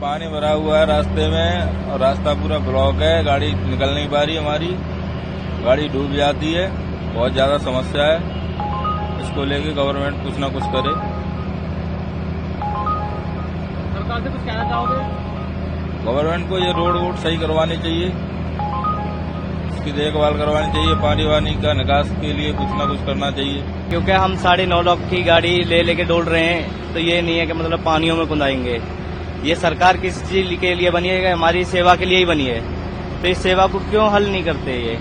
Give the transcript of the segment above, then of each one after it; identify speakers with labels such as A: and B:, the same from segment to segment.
A: पानी भरा हुआ है रास्ते में और रास्ता पूरा ब्लॉक है, गाड़ी निकल नहीं पा रही हमारी, गाड़ी डूब जाती है, बहुत ज्यादा समस्या है। इसको लेके गवर्नमेंट कुछ ना कुछ करे।
B: सरकार से कुछ कहना चाहोगे?
A: गवर्नमेंट को ये रोड वोड सही करवानी चाहिए, इसकी देखभाल करवानी चाहिए, पानी वानी का निकास के लिए कुछ ना कुछ करना चाहिए।
C: क्योंकि हम 9.5 लाख की गाड़ी लेके डोल रहे हैं, तो ये नहीं है कि मतलब पानियों में कुंदाएंगे। ये सरकार किस चीज के लिए बनी है? हमारी सेवा के लिए ही बनी है, तो इस सेवा को क्यों हल नहीं करते ये?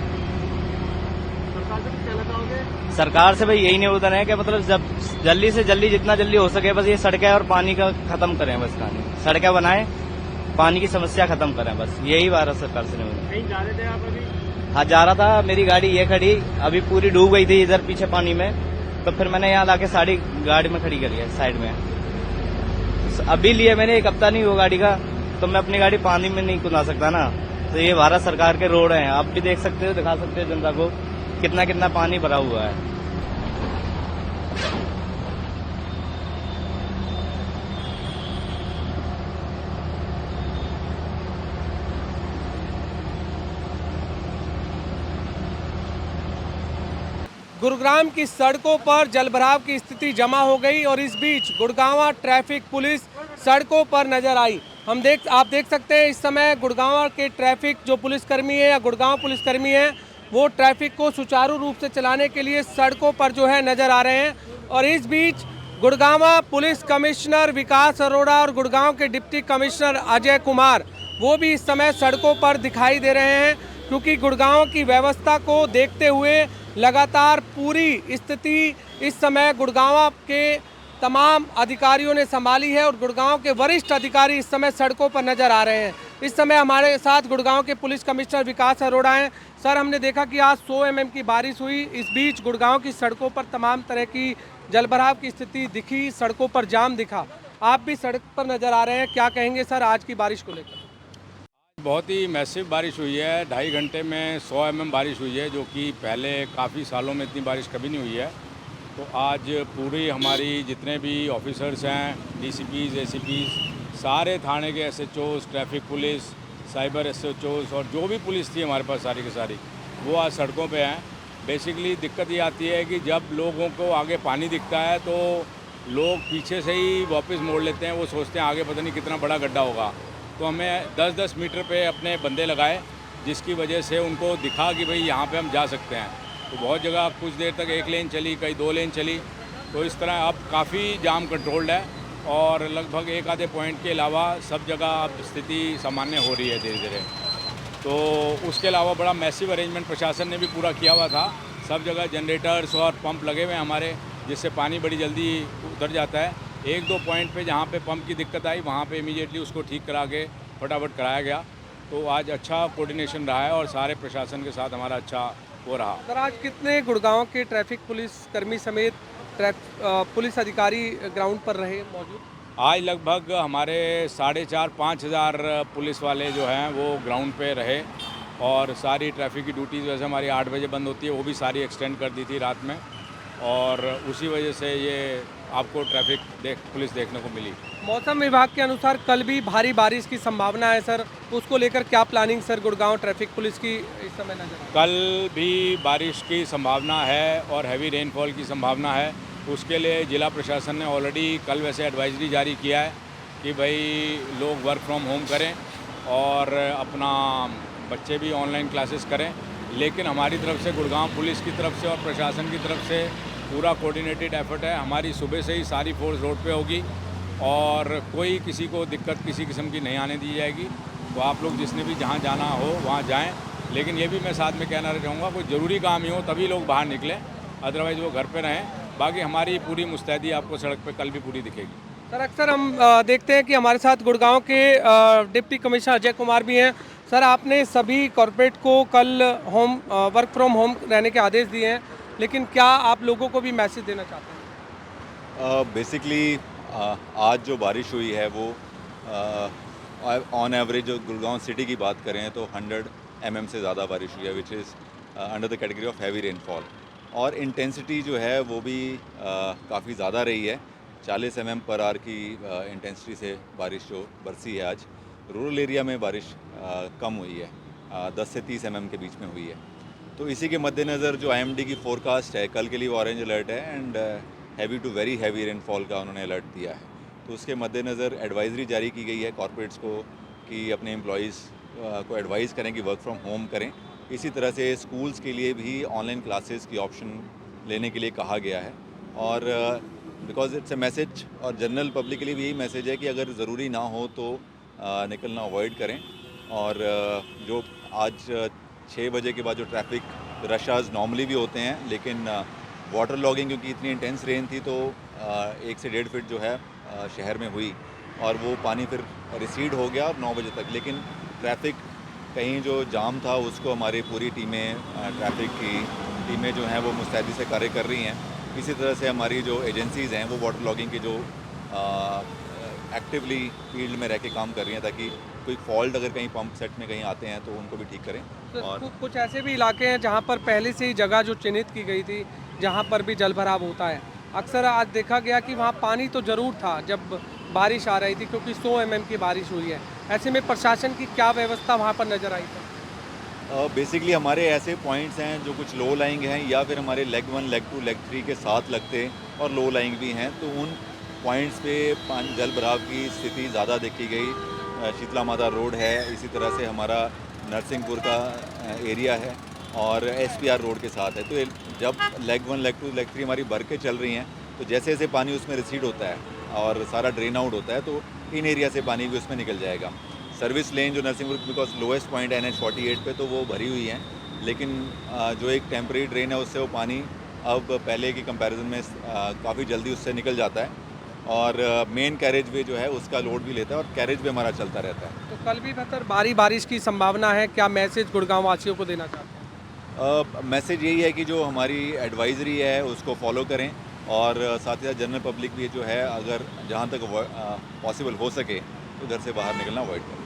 B: सरकार से कुछ कहना चाहोगे?
C: सरकार से भाई यही निवेदन है कि मतलब जब जल्दी से जल्दी जितना जल्दी हो सके बस ये सड़कें और पानी का खत्म करें, बस कहानी सड़कें बनाएं, पानी की समस्या खत्म करें, बस यही भारत सरकार से निवेदन।
B: कहीं जा रहे थे आप अभी?
C: हाँ जा रहा था, मेरी गाड़ी ये खड़ी अभी पूरी डूब गई थी इधर पीछे पानी में, तो फिर मैंने यहाँ लाके साड़ी गाड़ी में खड़ी करी है साइड में। अभी लिए मैंने, 1 हफ्ता नहीं हुआ गाड़ी का, तो मैं अपनी गाड़ी पानी में नहीं कुदा सकता ना। तो ये भारत सरकार के रोड हैं, आप भी देख सकते हो, दिखा सकते हो जनता को कितना कितना पानी भरा हुआ है।
B: गुरुग्राम की सड़कों पर जलभराव की स्थिति जमा हो गई और इस बीच गुड़गांव ट्रैफिक पुलिस सड़कों पर नजर आई। आप देख सकते हैं इस समय गुड़गांव के ट्रैफिक जो पुलिसकर्मी है या गुड़गांव पुलिसकर्मी है वो ट्रैफिक को सुचारू रूप से चलाने के लिए सड़कों पर जो है नजर आ रहे हैं। और इस बीच गुड़गांव पुलिस कमिश्नर विकास अरोड़ा और गुड़गांव के डिप्टी कमिश्नर अजय कुमार वो भी इस समय सड़कों पर दिखाई दे रहे हैं, क्योंकि गुड़गांव की व्यवस्था को देखते हुए लगातार पूरी स्थिति इस समय गुड़गांव के तमाम अधिकारियों ने संभाली है और गुड़गांव के वरिष्ठ अधिकारी इस समय सड़कों पर नजर आ रहे हैं। इस समय हमारे साथ गुड़गांव के पुलिस कमिश्नर विकास अरोड़ा हैं। सर, हमने देखा कि आज 100 mm की बारिश हुई, इस बीच गुड़गांव की सड़कों पर तमाम तरह की जलभराव की स्थिति दिखी, सड़कों पर जाम दिखा, आप भी सड़क पर नजर आ रहे हैं, क्या कहेंगे सर आज की बारिश को लेकर?
D: बहुत ही मैसिव बारिश हुई है, 2.5 घंटे में 100 mm बारिश हुई है, जो कि पहले काफ़ी सालों में इतनी बारिश कभी नहीं हुई है। तो आज पूरी हमारी जितने भी ऑफिसर्स हैं, डीसीपीज, एसीपीज, सारे थाने के SHOs, traffic police, cyber SHOs और जो भी पुलिस थी हमारे पास सारी की सारी, वो आज सड़कों पे हैं। बेसिकली दिक्कत ये आती है कि जब लोगों को आगे पानी दिखता है तो लोग पीछे से ही वापस मोड़ लेते हैं, वो सोचते हैं आगे पता नहीं कितना बड़ा गड्ढा होगा। तो हमें 10-10 मीटर पे अपने बंदे लगाए, जिसकी वजह से उनको दिखा कि भाई यहाँ पे हम जा सकते हैं। तो बहुत जगह कुछ देर तक 1 लेन चली, कई 2 लेन चली, तो इस तरह अब काफ़ी जाम कंट्रोल्ड है और लगभग 1 आधे पॉइंट के अलावा सब जगह अब स्थिति सामान्य हो रही है धीरे धीरे। तो उसके अलावा बड़ा मैसिव अरेंजमेंट प्रशासन ने भी पूरा किया हुआ था, सब जगह जनरेटर्स और पंप लगे हुए हैं हमारे, जिससे पानी बड़ी जल्दी उतर जाता है। 1-2 पॉइंट पे जहाँ पे पंप की दिक्कत आई वहाँ पे इमीडिएटली उसको ठीक करा के फटाफट कराया गया। तो आज अच्छा कोऑर्डिनेशन रहा है और सारे प्रशासन के साथ हमारा अच्छा हो रहा।
B: सर, आज कितने गुड़गांव के ट्रैफिक पुलिस कर्मी समेत पुलिस अधिकारी ग्राउंड पर रहे मौजूद?
D: आज लगभग हमारे 4,500-5 हज़ार पुलिस वाले जो हैं वो ग्राउंड पे रहे और सारी ट्रैफिक की ड्यूटीज़ वैसे हमारी 8 बजे बंद होती है, वो भी सारी एक्सटेंड कर दी थी रात में और उसी वजह से ये आपको पुलिस देखने को मिली।
B: मौसम विभाग के अनुसार कल भी भारी बारिश की संभावना है सर, उसको लेकर क्या planning sir Gurgaon traffic police की इस समय नजर?
D: कल भी बारिश की संभावना है और हैवी रेनफॉल की संभावना है। उसके लिए जिला प्रशासन ने ऑलरेडी कल वैसे एडवाइजरी जारी किया है कि भाई लोग वर्क फ्रॉम होम करें और अपना बच्चे भी ऑनलाइन क्लासेस करें। लेकिन हमारी तरफ से गुड़गांव पुलिस की तरफ से और प्रशासन की तरफ से पूरा कोऑर्डिनेटेड एफर्ट है। हमारी सुबह से ही सारी फोर्स रोड पे होगी और कोई किसी को दिक्कत किसी किस्म की नहीं आने दी जाएगी। तो आप लोग जिसने भी जहाँ जाना हो वहाँ जाएं, लेकिन ये भी मैं साथ में कहना चाहूँगा कोई ज़रूरी काम ही हो तभी लोग बाहर निकलें, अदरवाइज़ वो घर पे रहें। बाकी हमारी पूरी मुस्तैदी आपको सड़क पे कल भी पूरी दिखेगी।
B: सर, अक्सर हम देखते हैं कि हमारे साथ गुड़गांव के डिप्टी कमिश्नर अजय कुमार भी हैं। सर, आपने सभी कॉरपोरेट को कल वर्क फ्रॉम होम रहने के आदेश दिए हैं, लेकिन क्या आप लोगों को भी मैसेज देना चाहते हैं?
E: बेसिकली आज जो बारिश हुई है वो ऑन एवरेज जो गुड़गांव सिटी की बात करें तो 100 mm से ज़्यादा बारिश हुई है, which is under the category of heavy rainfall. और इंटेंसिटी जो है वो भी काफ़ी ज़्यादा रही है। 40 पर आवर की इंटेंसिटी से बारिश जो बरसी है आज। रूरल एरिया में बारिश कम हुई है, 10 से 30 के बीच में हुई है। तो इसी के मद्देनज़र जो IMD की फोरकास्ट है, कल के लिए ऑरेंज अलर्ट है and heavy to very heavy rainfall का उन्होंने अलर्ट दिया है। तो उसके मद्देनज़र एडवाइजरी जारी की गई है कॉरपोरेट्स को कि अपने एम्प्लॉयज़ को एडवाइस करें कि वर्क फ्रॉम होम करें। इसी तरह से स्कूल्स के लिए भी ऑनलाइन क्लासेस की ऑप्शन लेने के लिए कहा गया है। और बिकॉज इट्स ए मैसेज, और जनरल पब्लिक के लिए भी यही मैसेज है कि अगर ज़रूरी ना हो तो निकलना अवॉइड करें। और जो आज 6 बजे के बाद जो ट्रैफिक रशाज नॉर्मली भी होते हैं, लेकिन वाटर लॉगिंग क्योंकि इतनी इंटेंस रेन थी तो 1 से 1.5 फीट जो है शहर में हुई और वो पानी फिर रिसीड हो गया 9 बजे तक। लेकिन ट्रैफिक कहीं जो जाम था उसको हमारी पूरी टीमें, ट्रैफिक की टीमें जो हैं वो मुस्तैदी से कार्य कर रही हैं। इसी तरह से हमारी जो एजेंसीज़ हैं वो वाटर लॉगिंग की जो एक्टिवली फील्ड में रह के काम कर रही हैं ताकि कोई फॉल्ट अगर कहीं पंप सेट में कहीं आते हैं तो उनको भी ठीक करें।
B: तो
E: और
B: कुछ ऐसे भी इलाके हैं जहाँ पर पहले से ही जगह जो चिन्हित की गई थी जहाँ पर भी जल भराव होता है। अक्सर आज देखा गया कि वहाँ पानी तो ज़रूर था जब बारिश आ रही थी, क्योंकि 100 की बारिश हुई है। ऐसे में प्रशासन की क्या व्यवस्था वहाँ पर नज़र आई थी?
E: बेसिकली हमारे ऐसे पॉइंट्स हैं जो कुछ लो लाइंग हैं या फिर हमारे लेग 1, लेग 2, लेग 3 के साथ लगते और लो लाइंग भी हैं। तो उन पॉइंट्स पे जल भराव की स्थिति ज़्यादा देखी गई। शीतला माता रोड है, इसी तरह से हमारा नरसिंहपुर का एरिया है और SPR रोड के साथ है। तो जब लेग 1, लेग 2, लेग 3 हमारी भर के चल रही हैं तो जैसे जैसे पानी उसमें रिसीड होता है और सारा ड्रेन आउट होता है तो इन एरिया से पानी भी उसमें निकल जाएगा। सर्विस लेन जो नरसिंहपुर बिकॉज लोएस्ट पॉइंट है NH48 पे तो वो भरी हुई हैं, लेकिन जो एक टेम्परेरी ड्रेन है उससे वो पानी अब पहले की कंपैरिजन में काफ़ी जल्दी उससे निकल जाता है और मेन कैरेज वे जो है उसका लोड भी लेता है और कैरेज वे हमारा चलता रहता है।
B: तो कल भी बेहतर भारी बारिश की संभावना है, क्या मैसेज गुड़गांव वासियों को देना चाहते हैं?
E: मैसेज यही है कि जो हमारी एडवाइजरी है उसको फॉलो करें और साथ ही साथ जनरल पब्लिक भी जो है अगर जहाँ तक पॉसिबल हो सके तो घर से बाहर निकलना अवॉइड करें।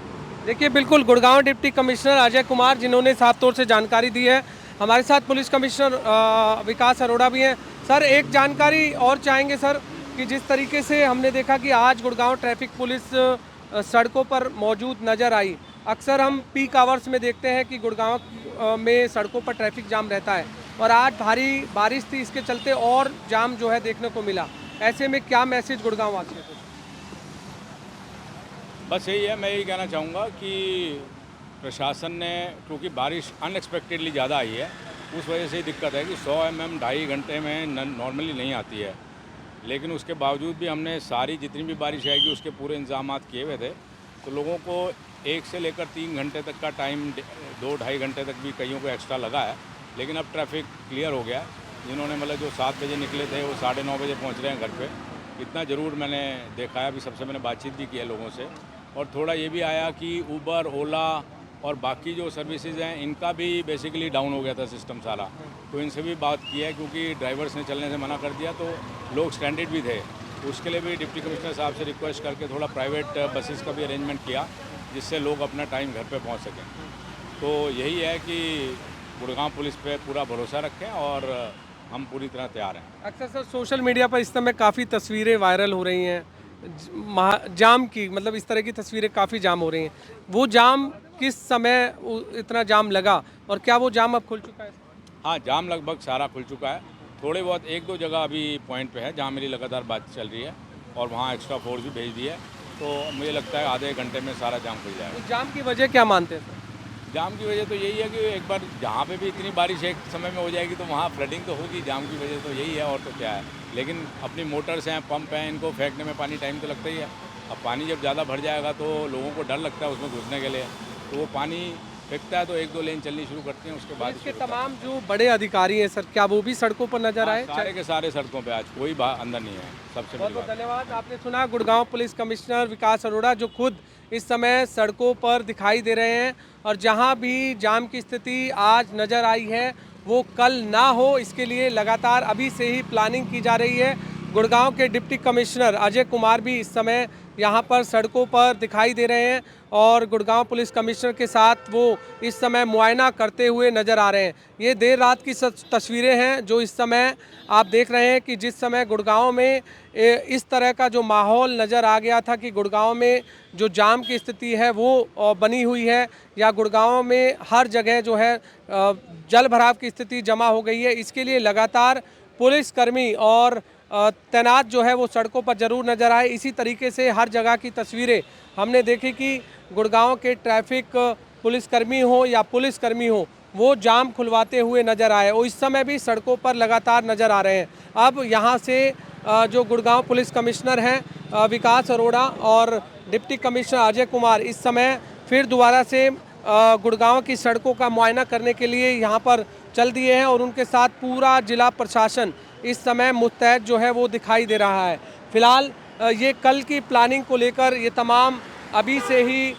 B: देखिए, बिल्कुल गुड़गांव डिप्टी कमिश्नर अजय कुमार जिन्होंने साफ तौर से जानकारी दी है। हमारे साथ पुलिस कमिश्नर विकास अरोड़ा भी हैं। सर, एक जानकारी और चाहेंगे सर कि जिस तरीके से हमने देखा कि आज गुड़गांव ट्रैफिक पुलिस सड़कों पर मौजूद नज़र आई। अक्सर हम पीक आवर्स में देखते हैं कि गुड़गांव में सड़कों पर ट्रैफिक जाम रहता है और आज भारी बारिश थी, इसके चलते और जाम जो है देखने को मिला। ऐसे में क्या मैसेज गुड़गांव वासियों को?
D: बस यही है, मैं यही कहना चाहूँगा कि प्रशासन ने, क्योंकि बारिश अनएक्सपेक्टेडली ज़्यादा आई है उस वजह से ही दिक्कत है कि 100 mm 2.5 घंटे में नॉर्मली नहीं आती है, लेकिन उसके बावजूद भी हमने सारी जितनी भी बारिश आएगी उसके पूरे इंतजाम किए हुए थे। तो लोगों को 1 से लेकर 3 घंटे तक का टाइम, 2-2.5 घंटे तक भी कईयों को एक्स्ट्रा लगा है, लेकिन अब ट्रैफिक क्लियर हो गया है। जिन्होंने मतलब जो 7 बजे निकले थे वो 9:30 बजे पहुँच रहे हैं घर पे। इतना ज़रूर मैंने देखा है, अभी सबसे मैंने बातचीत भी की है लोगों से। और थोड़ा ये भी आया कि ऊबर, ओला और बाकी जो सर्विसेज हैं इनका भी बेसिकली डाउन हो गया था सिस्टम सारा। तो इनसे भी बात की है, क्योंकि ड्राइवर्स ने चलने से मना कर दिया तो लोग स्ट्रैंडेड भी थे। उसके लिए भी डिप्टी कमिश्नर साहब से रिक्वेस्ट करके थोड़ा प्राइवेट बसेस का भी अरेंजमेंट किया जिससे लोग अपना टाइम घर पे पहुंच सकें। तो यही है कि गुड़गांव पुलिस पे पूरा भरोसा रखें और हम पूरी तरह तैयार हैं।
B: अक्सर सर सोशल मीडिया पर इस समय काफ़ी तस्वीरें वायरल हो रही हैं जाम की, मतलब इस तरह की तस्वीरें काफ़ी जाम हो रही हैं। वो जाम किस समय इतना जाम लगा और क्या वो जाम अब खुल चुका है?
D: हाँ, जाम लगभग सारा खुल चुका है। थोड़े बहुत 1-2 जगह अभी पॉइंट पे है जहाँ मेरी लगातार बात चल रही है और वहाँ एक्स्ट्रा फोर्स भी भेज दी है। तो मुझे लगता है आधे घंटे में सारा जाम खुल जाएगा।
B: तो जाम की वजह क्या मानते हैं सर?
D: जाम की वजह तो यही है कि एक बार जहाँ पे भी इतनी बारिश एक समय में हो जाएगी तो वहाँ फ्लडिंग तो होगी। जाम की वजह तो यही है और तो क्या है, लेकिन अपनी मोटर्स हैं, पंप हैं, इनको फेंकने में पानी टाइम तो लगता ही है। अब पानी जब ज़्यादा भर जाएगा तो लोगों को डर लगता है उसमें घुसने के लिए, तो वो पानी फेंकता है तो 1-2 लेन चलनी शुरू करते हैं, उसके बाद
B: इसके तमाम जो बड़े अधिकारी हैं सर, क्या वो भी सड़कों पर नजर आए?
D: सारे के सारे सड़कों पे आज कोई अंदर नहीं है। सबसे बड़ी
B: बहुत
D: बात।
B: धन्यवाद। आपने सुना गुड़गांव पुलिस कमिश्नर विकास अरोड़ा जो खुद इस समय सड़कों पर दिखाई दे रहे हैं और जहां भी जाम की स्थिति आज नज़र आई है वो कल ना हो, इसके लिए लगातार अभी से ही प्लानिंग की जा रही है। गुड़गांव के डिप्टी कमिश्नर अजय कुमार भी इस समय यहाँ पर सड़कों पर दिखाई दे रहे हैं और गुड़गांव पुलिस कमिश्नर के साथ वो इस समय मुआयना करते हुए नज़र आ रहे हैं। ये देर रात की तस्वीरें हैं जो इस समय आप देख रहे हैं कि जिस समय गुड़गांव में इस तरह का जो माहौल नज़र आ गया था कि गुड़गांव में जो जाम की स्थिति है वो बनी हुई है या गुड़गांव में हर जगह जो है जल भराव की स्थिति जमा हो गई है। इसके लिए लगातार पुलिसकर्मी और तैनात जो है वो सड़कों पर जरूर नज़र आए। इसी तरीके से हर जगह की तस्वीरें हमने देखी कि गुड़गांव के ट्रैफिक पुलिसकर्मी हो या पुलिसकर्मी हो वो जाम खुलवाते हुए नज़र आए और इस समय भी सड़कों पर लगातार नज़र आ रहे हैं। अब यहाँ से जो गुड़गांव पुलिस कमिश्नर हैं विकास अरोड़ा और डिप्टी कमिश्नर अजय कुमार इस समय फिर दोबारा से गुड़गांव की सड़कों का मुआयना करने के लिए यहाँ पर चल दिए हैं और उनके साथ पूरा जिला प्रशासन इस समय मुस्तैद जो है वो दिखाई दे रहा है। फिलहाल ये कल की प्लानिंग को लेकर ये तमाम अभी से ही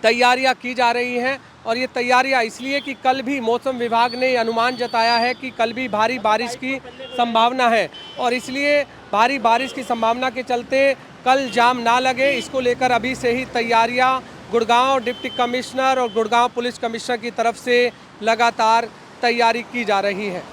B: तैयारियां की जा रही हैं और ये तैयारियां इसलिए कि कल भी मौसम विभाग ने अनुमान जताया है कि कल भी भारी बारिश की संभावना है और इसलिए भारी बारिश की संभावना के चलते कल जाम ना लगे इसको लेकर अभी से ही तैयारियां गुड़गांव डिप्टी कमिश्नर और गुड़गांव पुलिस कमिश्नर की तरफ से लगातार तैयारी की जा रही है।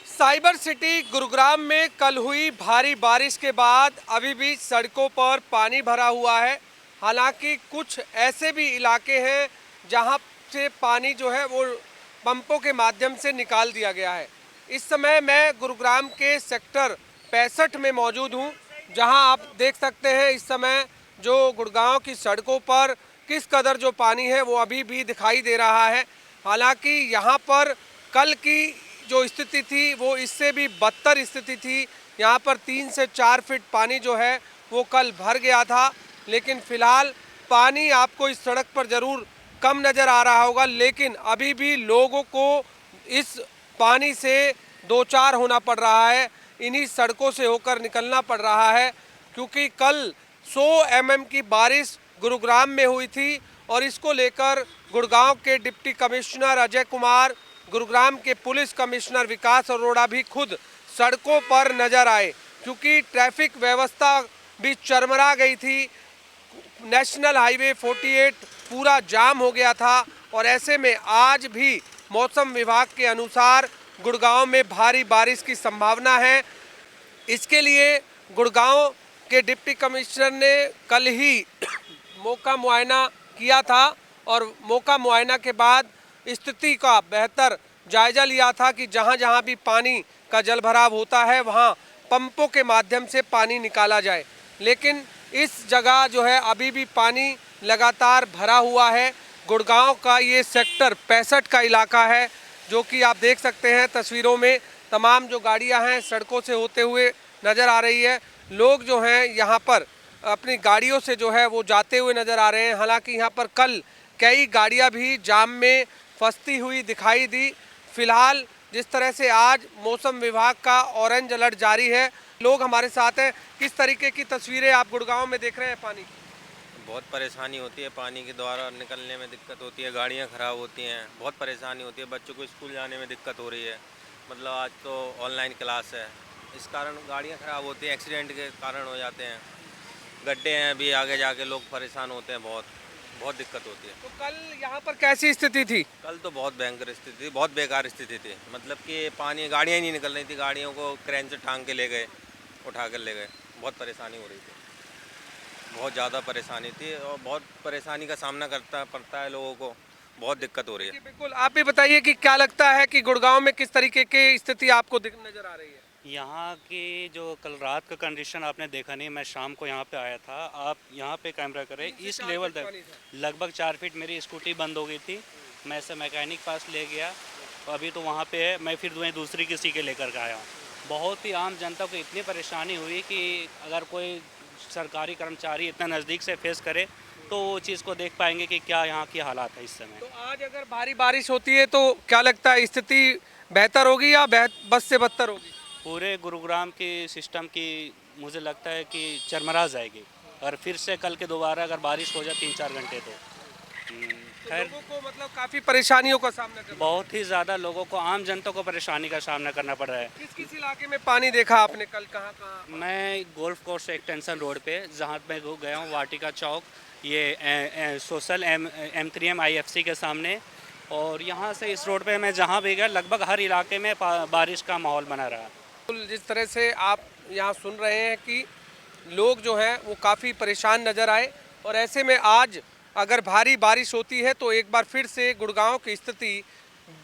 B: साइबर सिटी गुरुग्राम में कल हुई भारी बारिश के बाद अभी भी सड़कों पर पानी भरा हुआ है। हालांकि कुछ ऐसे भी इलाके हैं जहां से पानी जो है वो पंपों के माध्यम से निकाल दिया गया है। इस समय मैं गुरुग्राम के सेक्टर 65 में मौजूद हूं, जहां आप देख सकते हैं इस समय जो गुड़गांव की सड़कों पर किस कदर जो पानी है वो अभी भी दिखाई दे रहा है। हालांकि यहां पर कल की जो स्थिति थी वो इससे भी बदतर स्थिति थी। यहाँ पर 3 से 4 फीट पानी जो है वो कल भर गया था, लेकिन फ़िलहाल पानी आपको इस सड़क पर ज़रूर कम नज़र आ रहा होगा, लेकिन अभी भी लोगों को इस पानी से दो चार होना पड़ रहा है। इन्हीं सड़कों से होकर निकलना पड़ रहा है क्योंकि कल 100 mm की बारिश गुरुग्राम में हुई थी और इसको लेकर गुड़गांव के डिप्टी कमिश्नर अजय कुमार, गुरुग्राम के पुलिस कमिश्नर विकास अरोड़ा भी खुद सड़कों पर नजर आए क्योंकि ट्रैफिक व्यवस्था भी चरमरा गई थी। नेशनल हाईवे 48 पूरा जाम हो गया था और ऐसे में आज भी मौसम विभाग के अनुसार गुड़गांव में भारी बारिश की संभावना है। इसके लिए गुड़गांव के डिप्टी कमिश्नर ने कल ही मौका मुआयना किया था और मौका मुआयना के बाद स्थिति का बेहतर जायजा लिया था कि जहां जहां भी पानी का जल भराव होता है वहां पंपों के माध्यम से पानी निकाला जाए, लेकिन इस जगह जो है अभी भी पानी लगातार भरा हुआ है। गुड़गांव का ये सेक्टर 65 का इलाका है जो कि आप देख सकते हैं तस्वीरों में। तमाम जो गाड़ियां हैं सड़कों से होते हुए नज़र आ रही है। लोग जो हैं यहाँ पर अपनी गाड़ियों से जो है वो जाते हुए नज़र आ रहे हैं। हालांकि यहाँ पर कल कई गाड़ियाँ भी जाम में फंसती हुई दिखाई दी। फिलहाल जिस तरह से आज मौसम विभाग का ऑरेंज अलर्ट जारी है, लोग हमारे साथ हैं। किस तरीके की तस्वीरें आप गुड़गांव में देख रहे हैं पानी की?
F: बहुत परेशानी होती है, पानी के द्वारा निकलने में दिक्कत होती है, गाड़ियां खराब होती हैं, बहुत परेशानी होती है। बच्चों को स्कूल जाने में दिक्कत हो रही है, मतलब आज तो ऑनलाइन क्लास है, इस कारण गाड़ियां खराब होती हैं, एक्सीडेंट के कारण हो जाते हैं। गड्ढे हैं, अभी आगे जाके लोग परेशान होते हैं, बहुत दिक्कत होती है।
B: तो कल यहाँ पर कैसी स्थिति थी?
F: कल तो बहुत भयंकर स्थिति थी, बहुत बेकार स्थिति थी। मतलब कि पानी, गाड़ियाँ ही नहीं निकल रही थी, गाड़ियों को क्रेन से टांग के ले गए, उठा कर ले गए, बहुत परेशानी हो रही थी, बहुत ज़्यादा परेशानी थी और बहुत परेशानी का सामना करना पड़ता है लोगों को। बहुत दिक्कत हो रही है।
B: बिल्कुल, आप भी बताइए कि क्या लगता है कि गुड़गांव में किस तरीके की स्थिति आपको नजर आ रही है?
G: यहाँ की जो कल रात का कंडीशन आपने देखा नहीं, मैं शाम को यहाँ पे आया था। आप यहाँ पे कैमरा करें, इस लेवल तक लगभग 4 फीट मेरी स्कूटी बंद हो गई थी। मैं इसे मैकेनिक पास ले गया, अभी तो वहाँ पे है, मैं फिर वहीं दूसरी किसी के लेकर के आया हूँ। बहुत ही आम जनता को इतनी परेशानी हुई कि अगर कोई सरकारी कर्मचारी इतना नज़दीक से फेस करे तो वो चीज़ को देख पाएंगे कि क्या यहाँ की हालात है इस समय।
B: तो आज अगर भारी बारिश होती है तो क्या लगता है स्थिति बेहतर होगी या बस से बदतर होगी?
G: पूरे गुरुग्राम की सिस्टम की मुझे लगता है कि चरमरा जाएगी, और फिर से कल के दोबारा अगर बारिश हो जाए 3-4 घंटे तो खैर
B: लोगों को मतलब काफी परेशानियों का सामना करना।
G: बहुत ही ज़्यादा लोगों को, आम जनता को परेशानी का सामना करना पड़ रहा है।
B: किस किस इलाके में पानी देखा आपने कल, कहाँ कहाँ?
G: मैं गोल्फ कोर्स एक्सटेंशन रोड पे जहाँ मैं गया हूँ, वाटिका चौक, ये सोशल M3M IFC के सामने, और यहाँ से इस रोड पे मैं जहाँ भी गया लगभग हर इलाके में बारिश का माहौल बना रहा।
B: जिस तरह से आप यहाँ सुन रहे हैं कि लोग जो हैं वो काफ़ी परेशान नज़र आए, और ऐसे में आज अगर भारी बारिश होती है तो एक बार फिर से गुड़गांव की स्थिति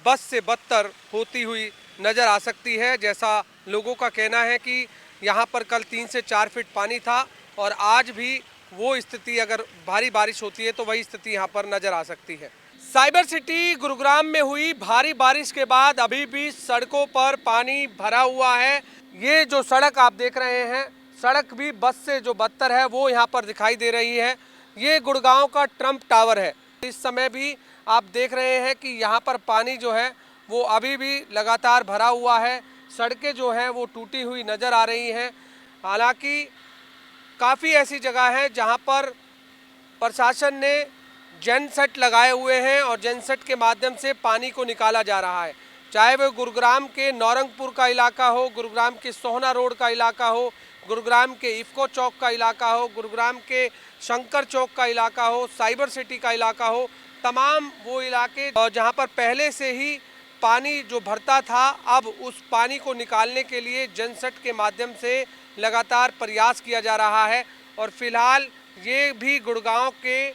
B: बस से बदतर होती हुई नज़र आ सकती है। जैसा लोगों का कहना है कि यहाँ पर कल 3 से 4 फीट पानी था, और आज भी वो स्थिति, अगर भारी बारिश होती है तो वही स्थिति यहाँ पर नज़र आ सकती है। साइबर सिटी गुरुग्राम में हुई भारी बारिश के बाद अभी भी सड़कों पर पानी भरा हुआ है। ये जो सड़क आप देख रहे हैं, सड़क भी बस से जो बदतर है वो यहाँ पर दिखाई दे रही है। ये गुड़गांव का ट्रम्प टावर है। इस समय भी आप देख रहे हैं कि यहाँ पर पानी जो है वो अभी भी लगातार भरा हुआ है। सड़कें जो हैं वो टूटी हुई नज़र आ रही हैं। हालांकि काफ़ी ऐसी जगह है जहाँ पर प्रशासन ने जेनसेट लगाए हुए हैं और जेनसेट के माध्यम से पानी को निकाला जा रहा है। चाहे वह गुरुग्राम के नौरंगपुर का इलाका हो, गुरुग्राम के सोहना रोड का इलाका हो, गुरुग्राम के इफ़को चौक का इलाका हो, गुरुग्राम के शंकर चौक का इलाका हो, साइबर सिटी का इलाका हो, तमाम वो इलाके जहां पर पहले से ही पानी जो भरता था, अब उस पानी को निकालने के लिए जेनसेट के माध्यम से लगातार प्रयास किया जा रहा है। और फिलहाल ये भी गुड़गांव के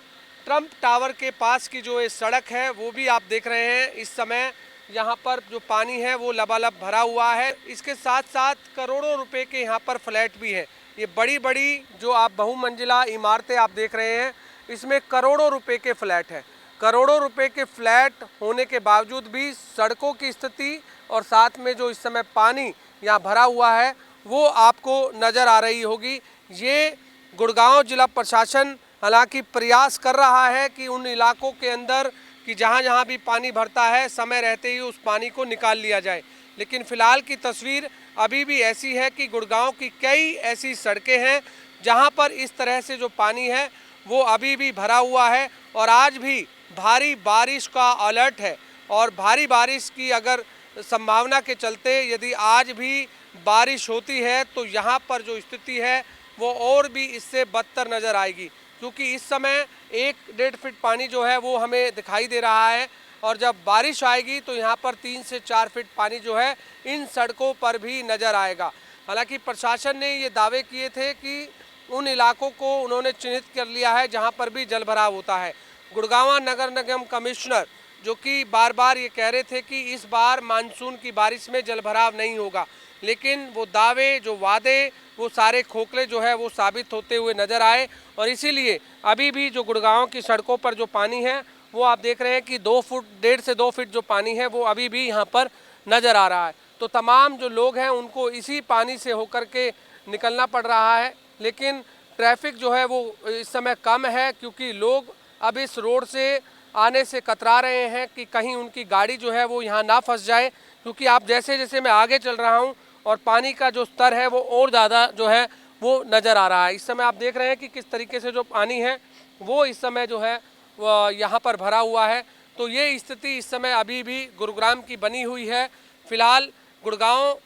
B: ट्रम्प टावर के पास की जो ये सड़क है वो भी आप देख रहे हैं। इस समय यहाँ पर जो पानी है वो लबालब भरा हुआ है। इसके साथ साथ करोड़ों रुपए के यहाँ पर फ्लैट भी हैं। ये बड़ी बड़ी जो आप बहुमंजिला इमारतें आप देख रहे हैं, इसमें करोड़ों रुपए के फ्लैट हैं। करोड़ों रुपए के फ्लैट होने के बावजूद भी सड़कों की स्थिति और साथ में जो इस समय पानी यहाँ भरा हुआ है वो आपको नज़र आ रही होगी। ये गुड़गांव जिला प्रशासन हालांकि प्रयास कर रहा है कि उन इलाकों के अंदर कि जहाँ जहाँ भी पानी भरता है समय रहते ही उस पानी को निकाल लिया जाए, लेकिन फ़िलहाल की तस्वीर अभी भी ऐसी है कि गुड़गांव की कई ऐसी सड़कें हैं जहाँ पर इस तरह से जो पानी है वो अभी भी भरा हुआ है। और आज भी भारी बारिश का अलर्ट है, और भारी बारिश की अगर संभावना के चलते यदि आज भी बारिश होती है तो यहाँ पर जो स्थिति है वो और भी इससे बदतर नज़र आएगी, क्योंकि इस समय 1-1.5 फीट पानी जो है वो हमें दिखाई दे रहा है, और जब बारिश आएगी तो यहाँ पर 3 से 4 फीट पानी जो है इन सड़कों पर भी नज़र आएगा। हालांकि प्रशासन ने ये दावे किए थे कि उन इलाकों को उन्होंने चिन्हित कर लिया है जहाँ पर भी जलभराव होता है। गुड़गांव नगर निगम कमिश्नर जो कि बार बार ये कह रहे थे कि इस बार मानसून की बारिश में जलभराव नहीं होगा, लेकिन वो दावे, जो वादे, वो सारे खोखले जो है वो साबित होते हुए नज़र आए। और इसीलिए अभी भी जो गुड़गांव की सड़कों पर जो पानी है वो आप देख रहे हैं कि 1.5 से 2 फीट जो पानी है वो अभी भी यहाँ पर नज़र आ रहा है। तो तमाम जो लोग हैं उनको इसी पानी से होकर के निकलना पड़ रहा है, लेकिन ट्रैफिक जो है वो इस समय कम है, क्योंकि लोग अब इस रोड से आने से कतरा रहे हैं कि कहीं उनकी गाड़ी जो है वो यहाँ ना फंस जाए। क्योंकि आप जैसे जैसे मैं आगे चल रहा हूँ और पानी का जो स्तर है वो और ज़्यादा जो है वो नज़र आ रहा है। इस समय आप देख रहे हैं कि किस तरीके से जो पानी है वो इस समय जो है वो यहाँ पर भरा हुआ है। तो ये स्थिति इस समय अभी भी गुरुग्राम की बनी हुई है। फिलहाल गुड़गांव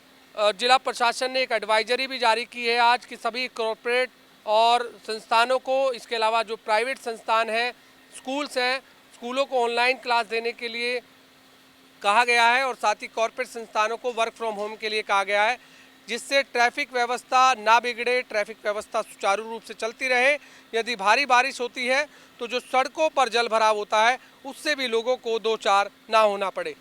B: जिला प्रशासन ने एक एडवाइजरी भी जारी की है आज कि सभी कॉरपोरेट और संस्थानों को, इसके अलावा जो प्राइवेट संस्थान हैं, स्कूल्स हैं, स्कूलों को ऑनलाइन क्लास देने के लिए कहा गया है, और साथ ही कॉरपोरेट संस्थानों को वर्क फ्रॉम होम के लिए कहा गया है। जिससे ट्रैफिक व्यवस्था ना बिगड़े, ट्रैफिक व्यवस्था सुचारू रूप से चलती रहे। यदि भारी बारिश होती है तो जो सड़कों पर जल भराव होता है उससे भी लोगों को दो चार ना होना पड़े।